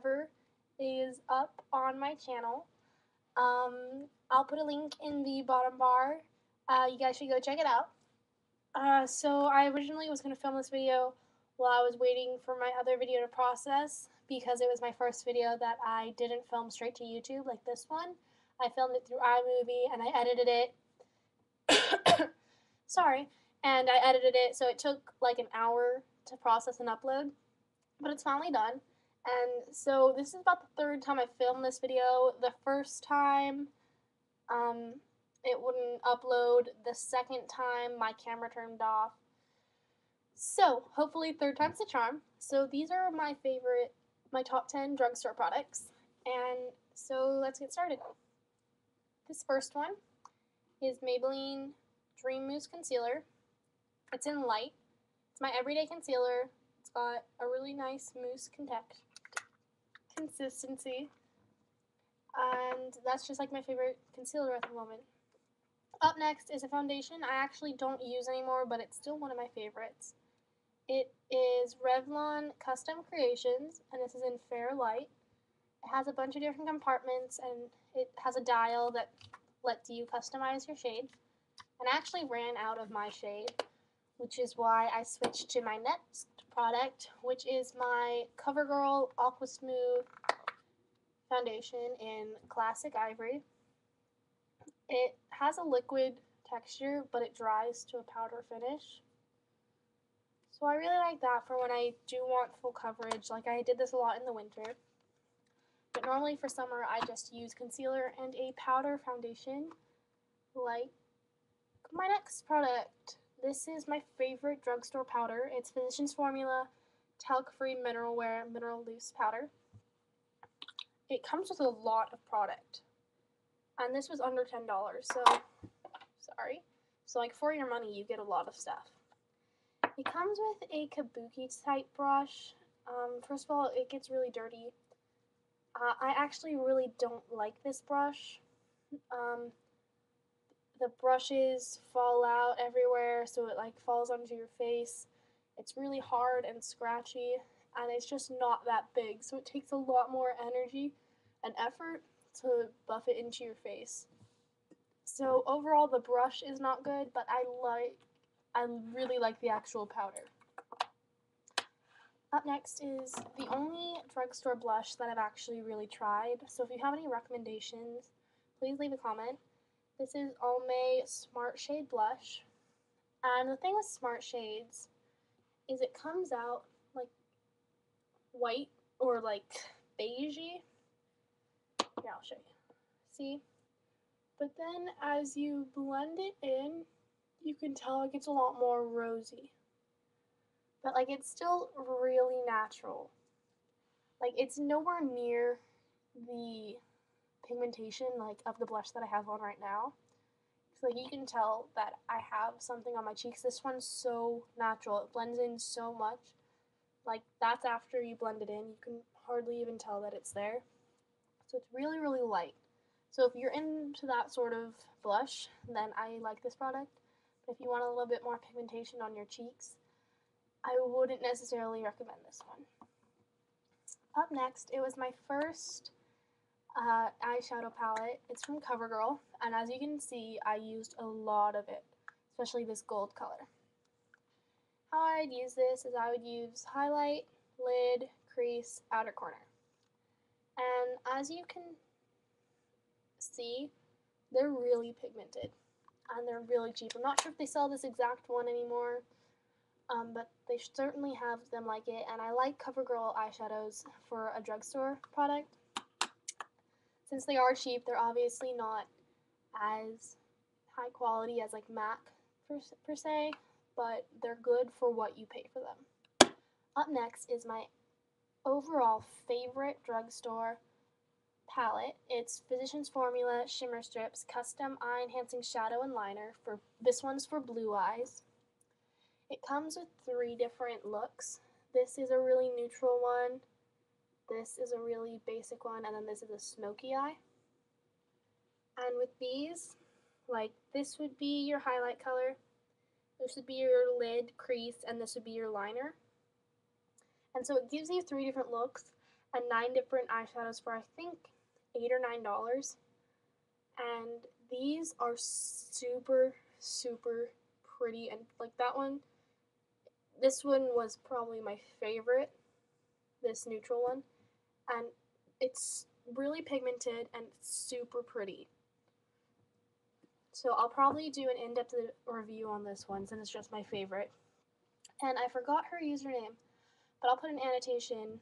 cover is up on my channel. I'll put a link in the bottom bar. You guys should go check it out. So I originally was going to film this video while I was waiting for my other video to process because it was my first video that I didn't film straight to YouTube like this one. I filmed it through iMovie and I edited it. Sorry. And I edited it, so it took like an hour to process and upload, but it's finally done. And so this is about the third time I filmed this video. The first time, it wouldn't upload. The second time, my camera turned off. So hopefully third time's the charm. So these are my top 10 drugstore products. And so let's get started. This first one is Maybelline Dream Mousse Concealer. It's in light. It's my everyday concealer. It's got a really nice mousse consistency. And that's just like my favorite concealer at the moment. Up next is a foundation I actually don't use anymore, but it's still one of my favorites. It is Revlon Custom Creations, and this is in Fair Light. It has a bunch of different compartments, and it has a dial that lets you customize your shade. And I actually ran out of my shade, which is why I switched to my next product, which is my CoverGirl Aqua Smooth foundation in Classic Ivory. It has a liquid texture, but it dries to a powder finish. So I really like that for when I do want full coverage. Like I did this a lot in the winter. But normally for summer, I just use concealer and a powder foundation. Like my next product. This is my favorite drugstore powder. It's Physicians Formula Talc-Free Mineral Wear Mineral Loose Powder. It comes with a lot of product. And this was under $10, so sorry. So like for your money, you get a lot of stuff. It comes with a kabuki type brush. First of all, it gets really dirty. I actually really don't like this brush. The brushes fall out everywhere, so it like falls onto your face. It's really hard and scratchy, and it's just not that big, so it takes a lot more energy and effort to buff it into your face. So overall, the brush is not good, but I really like the actual powder. Up next is the only drugstore blush that I've actually really tried. So if you have any recommendations, please leave a comment. This is Almay Smart Shade Blush. And the thing with Smart Shades is it comes out like white or like beigey. Here, I'll show you. See? But then as you blend it in, you can tell it gets a lot more rosy. But like it's still really natural. Like it's nowhere near the pigmentation like of the blush that I have on right now. So like you can tell that I have something on my cheeks. This one's so natural. It blends in so much. Like that's after you blend it in. You can hardly even tell that it's there. So it's really, really light. So if you're into that sort of blush, then I like this product. But if you want a little bit more pigmentation on your cheeks, I wouldn't necessarily recommend this one. Up next, it was my first eyeshadow palette. It's from CoverGirl, and as you can see, I used a lot of it, especially this gold color. How I'd use this is I would use highlight, lid, crease, outer corner. And as you can see, they're really pigmented, and they're really cheap. I'm not sure if they sell this exact one anymore, but they certainly have them like it, and I like CoverGirl eyeshadows for a drugstore product. Since they are cheap, they're obviously not as high quality as like MAC per se, but they're good for what you pay for them. Up next is my overall favorite drugstore palette. It's Physicians Formula Shimmer Strips Custom Eye Enhancing Shadow and Liner. This one's for blue eyes. It comes with 3 different looks. This is a really neutral one, this is a really basic one, and then this is a smoky eye. And with these, like this would be your highlight color, this would be your lid, crease, and this would be your liner. And so it gives you 3 different looks, and 9 different eyeshadows for I think $8 or $9. And these are super, super pretty, and like that one, this one was probably my favorite, this neutral one, and it's really pigmented and super pretty. So I'll probably do an in-depth review on this one since it's just my favorite. And I forgot her username, but I'll put an annotation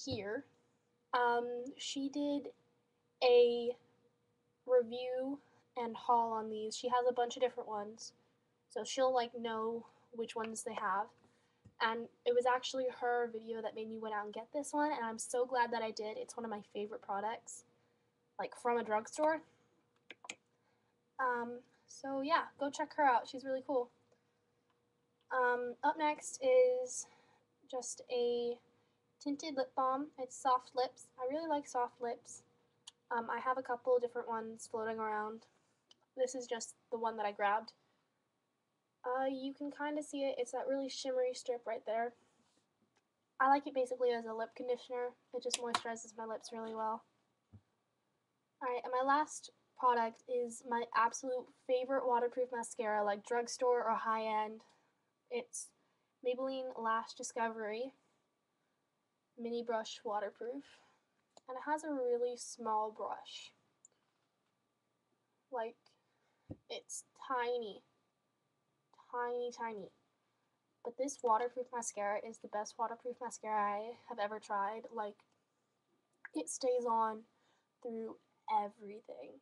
here. She did a review and haul on these. She has a bunch of different ones, so she'll like know which ones they have. And it was actually her video that made me went out and get this one, and I'm so glad that I did. It's one of my favorite products, like from a drugstore. So yeah, go check her out. She's really cool. Up next is just a tinted lip balm. It's soft lips. I really like soft lips. I have a couple of different ones floating around. This is just the one that I grabbed. You can kind of see it. It's that really shimmery strip right there. I like it basically as a lip conditioner. It just moisturizes my lips really well. Alright, and my last product is my absolute favorite waterproof mascara, like drugstore or high-end. It's Maybelline Lash Discovery Mini Brush Waterproof. And it has a really small brush. Like, it's tiny. Tiny, tiny. But this waterproof mascara is the best waterproof mascara I have ever tried. Like, it stays on through everything.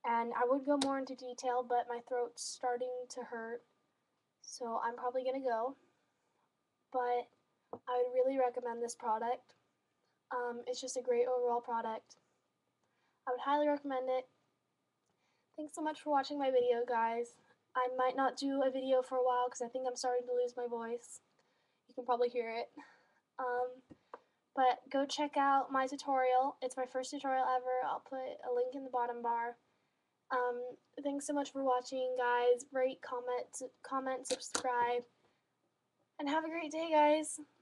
And I would go more into detail, but my throat's starting to hurt, so I'm probably gonna go. But I would really recommend this product. It's just a great overall product. I would highly recommend it. Thanks so much for watching my video, guys. I might not do a video for a while because I think I'm starting to lose my voice. You can probably hear it. But go check out my tutorial. It's my first tutorial ever. I'll put a link in the bottom bar. Thanks so much for watching, guys. Rate, comment, subscribe, and have a great day, guys.